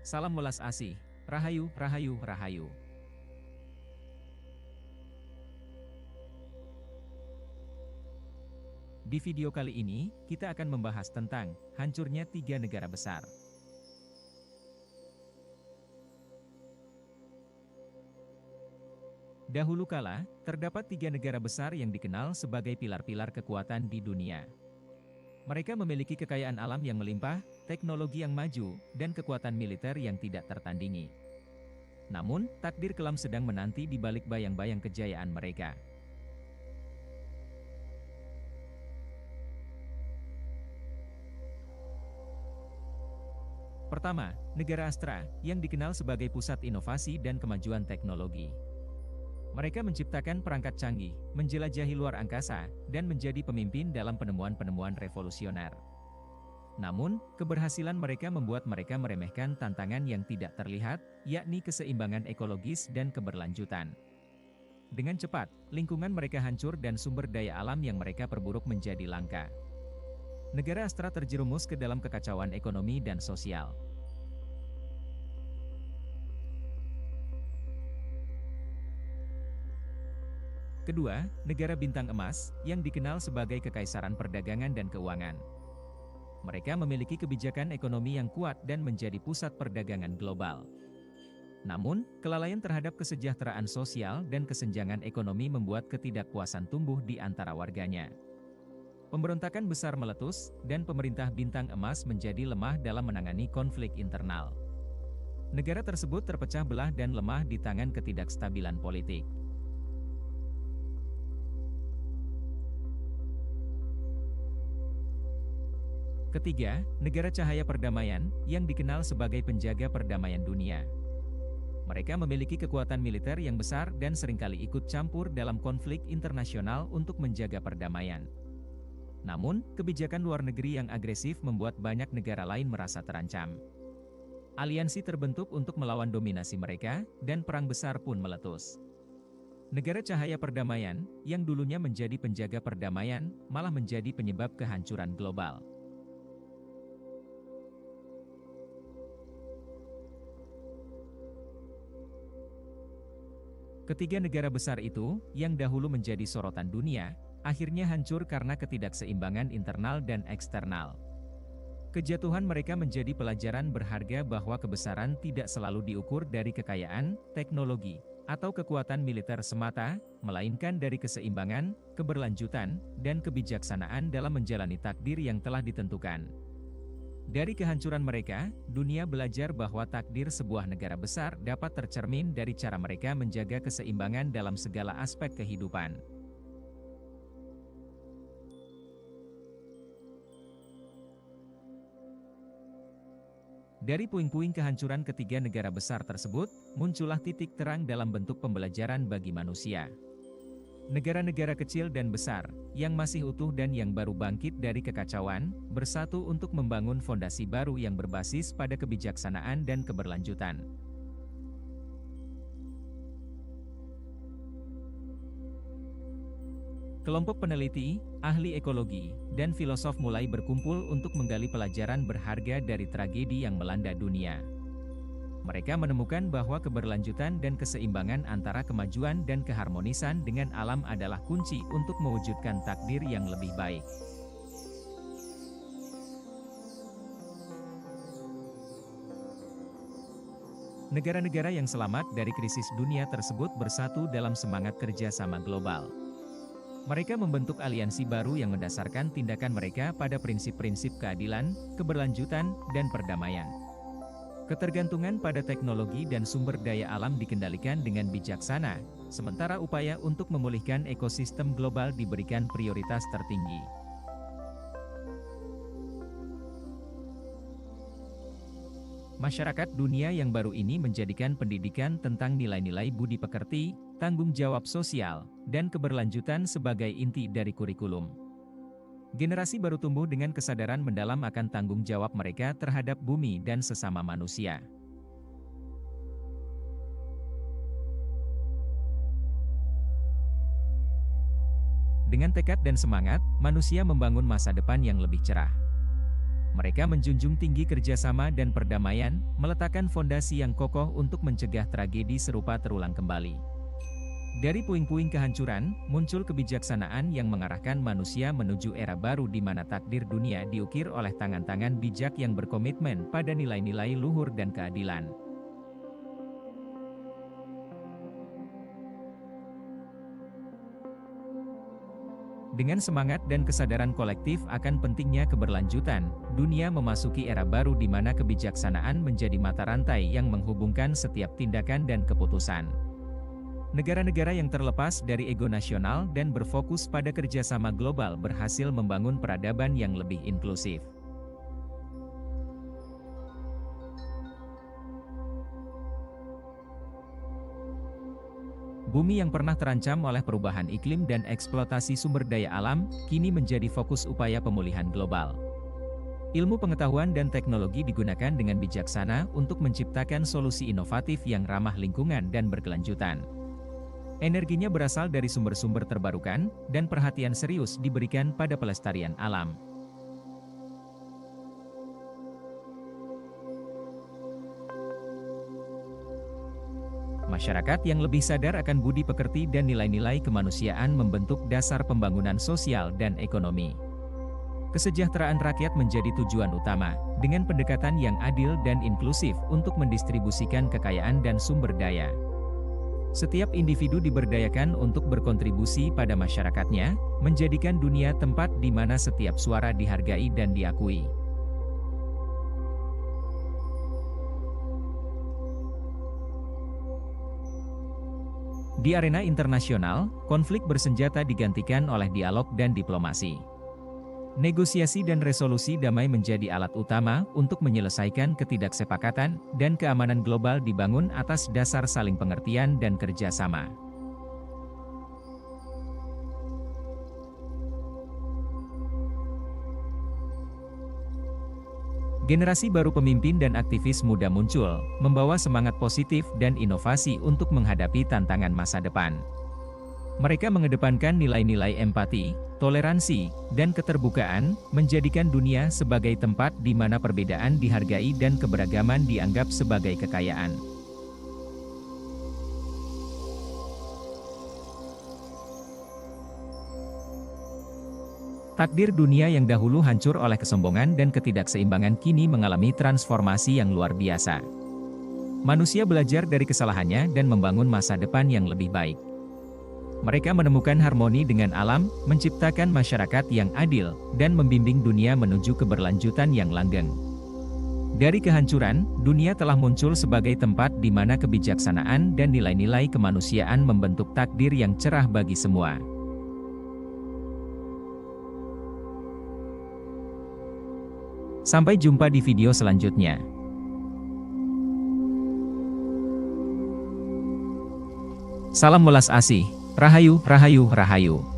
Salam welas asih, rahayu, rahayu, rahayu. Di video kali ini, kita akan membahas tentang hancurnya 3 negara besar. Dahulu kala, terdapat 3 negara besar yang dikenal sebagai pilar-pilar kekuatan di dunia. Mereka memiliki kekayaan alam yang melimpah, teknologi yang maju, dan kekuatan militer yang tidak tertandingi. Namun, takdir kelam sedang menanti di balik bayang-bayang kejayaan mereka. Pertama, negara Astra, yang dikenal sebagai pusat inovasi dan kemajuan teknologi. Mereka menciptakan perangkat canggih, menjelajahi luar angkasa, dan menjadi pemimpin dalam penemuan-penemuan revolusioner. Namun, keberhasilan mereka membuat mereka meremehkan tantangan yang tidak terlihat, yakni keseimbangan ekologis dan keberlanjutan. Dengan cepat, lingkungan mereka hancur dan sumber daya alam yang mereka perburuk menjadi langka. Negara Astra terjerumus ke dalam kekacauan ekonomi dan sosial. Kedua, negara bintang emas, yang dikenal sebagai kekaisaran perdagangan dan keuangan. Mereka memiliki kebijakan ekonomi yang kuat dan menjadi pusat perdagangan global. Namun, kelalaian terhadap kesejahteraan sosial dan kesenjangan ekonomi membuat ketidakpuasan tumbuh di antara warganya. Pemberontakan besar meletus, dan pemerintah bintang emas menjadi lemah dalam menangani konflik internal. Negara tersebut terpecah belah dan lemah di tangan ketidakstabilan politik. Ketiga, negara cahaya perdamaian, yang dikenal sebagai penjaga perdamaian dunia. Mereka memiliki kekuatan militer yang besar dan seringkali ikut campur dalam konflik internasional untuk menjaga perdamaian. Namun, kebijakan luar negeri yang agresif membuat banyak negara lain merasa terancam. Aliansi terbentuk untuk melawan dominasi mereka, dan perang besar pun meletus. Negara cahaya perdamaian, yang dulunya menjadi penjaga perdamaian, malah menjadi penyebab kehancuran global. Ketiga negara besar itu, yang dahulu menjadi sorotan dunia, akhirnya hancur karena ketidakseimbangan internal dan eksternal. Kejatuhan mereka menjadi pelajaran berharga bahwa kebesaran tidak selalu diukur dari kekayaan, teknologi, atau kekuatan militer semata, melainkan dari keseimbangan, keberlanjutan, dan kebijaksanaan dalam menjalani takdir yang telah ditentukan. Dari kehancuran mereka, dunia belajar bahwa takdir sebuah negara besar dapat tercermin dari cara mereka menjaga keseimbangan dalam segala aspek kehidupan. Dari puing-puing kehancuran ketiga negara besar tersebut, muncullah titik terang dalam bentuk pembelajaran bagi manusia. Negara-negara kecil dan besar, yang masih utuh dan yang baru bangkit dari kekacauan, bersatu untuk membangun fondasi baru yang berbasis pada kebijaksanaan dan keberlanjutan. Kelompok peneliti, ahli ekologi, dan filosof mulai berkumpul untuk menggali pelajaran berharga dari tragedi yang melanda dunia. Mereka menemukan bahwa keberlanjutan dan keseimbangan antara kemajuan dan keharmonisan dengan alam adalah kunci untuk mewujudkan takdir yang lebih baik. Negara-negara yang selamat dari krisis dunia tersebut bersatu dalam semangat kerjasama global. Mereka membentuk aliansi baru yang mendasarkan tindakan mereka pada prinsip-prinsip keadilan, keberlanjutan, dan perdamaian. Ketergantungan pada teknologi dan sumber daya alam dikendalikan dengan bijaksana, sementara upaya untuk memulihkan ekosistem global diberikan prioritas tertinggi. Masyarakat dunia yang baru ini menjadikan pendidikan tentang nilai-nilai budi pekerti, tanggung jawab sosial, dan keberlanjutan sebagai inti dari kurikulum. Generasi baru tumbuh dengan kesadaran mendalam akan tanggung jawab mereka terhadap bumi dan sesama manusia. Dengan tekad dan semangat, manusia membangun masa depan yang lebih cerah. Mereka menjunjung tinggi kerjasama dan perdamaian, meletakkan fondasi yang kokoh untuk mencegah tragedi serupa terulang kembali. Dari puing-puing kehancuran, muncul kebijaksanaan yang mengarahkan manusia menuju era baru di mana takdir dunia diukir oleh tangan-tangan bijak yang berkomitmen pada nilai-nilai luhur dan keadilan. Dengan semangat dan kesadaran kolektif akan pentingnya keberlanjutan, dunia memasuki era baru di mana kebijaksanaan menjadi mata rantai yang menghubungkan setiap tindakan dan keputusan. Negara-negara yang terlepas dari ego nasional dan berfokus pada kerjasama global berhasil membangun peradaban yang lebih inklusif. Bumi yang pernah terancam oleh perubahan iklim dan eksploitasi sumber daya alam, kini menjadi fokus upaya pemulihan global. Ilmu pengetahuan dan teknologi digunakan dengan bijaksana untuk menciptakan solusi inovatif yang ramah lingkungan dan berkelanjutan. Energinya berasal dari sumber-sumber terbarukan, dan perhatian serius diberikan pada pelestarian alam. Masyarakat yang lebih sadar akan budi pekerti dan nilai-nilai kemanusiaan membentuk dasar pembangunan sosial dan ekonomi. Kesejahteraan rakyat menjadi tujuan utama, dengan pendekatan yang adil dan inklusif untuk mendistribusikan kekayaan dan sumber daya. Setiap individu diberdayakan untuk berkontribusi pada masyarakatnya, menjadikan dunia tempat di mana setiap suara dihargai dan diakui. Di arena internasional, konflik bersenjata digantikan oleh dialog dan diplomasi. Negosiasi dan resolusi damai menjadi alat utama untuk menyelesaikan ketidaksepakatan, dan keamanan global dibangun atas dasar saling pengertian dan kerjasama. Generasi baru pemimpin dan aktivis muda muncul, membawa semangat positif dan inovasi untuk menghadapi tantangan masa depan. Mereka mengedepankan nilai-nilai empati, toleransi, dan keterbukaan, menjadikan dunia sebagai tempat di mana perbedaan dihargai dan keberagaman dianggap sebagai kekayaan. Takdir dunia yang dahulu hancur oleh kesombongan dan ketidakseimbangan kini mengalami transformasi yang luar biasa. Manusia belajar dari kesalahannya dan membangun masa depan yang lebih baik. Mereka menemukan harmoni dengan alam, menciptakan masyarakat yang adil, dan membimbing dunia menuju keberlanjutan yang langgeng. Dari kehancuran, dunia telah muncul sebagai tempat di mana kebijaksanaan dan nilai-nilai kemanusiaan membentuk takdir yang cerah bagi semua. Sampai jumpa di video selanjutnya. Salam welas asih, rahayu, rahayu, rahayu.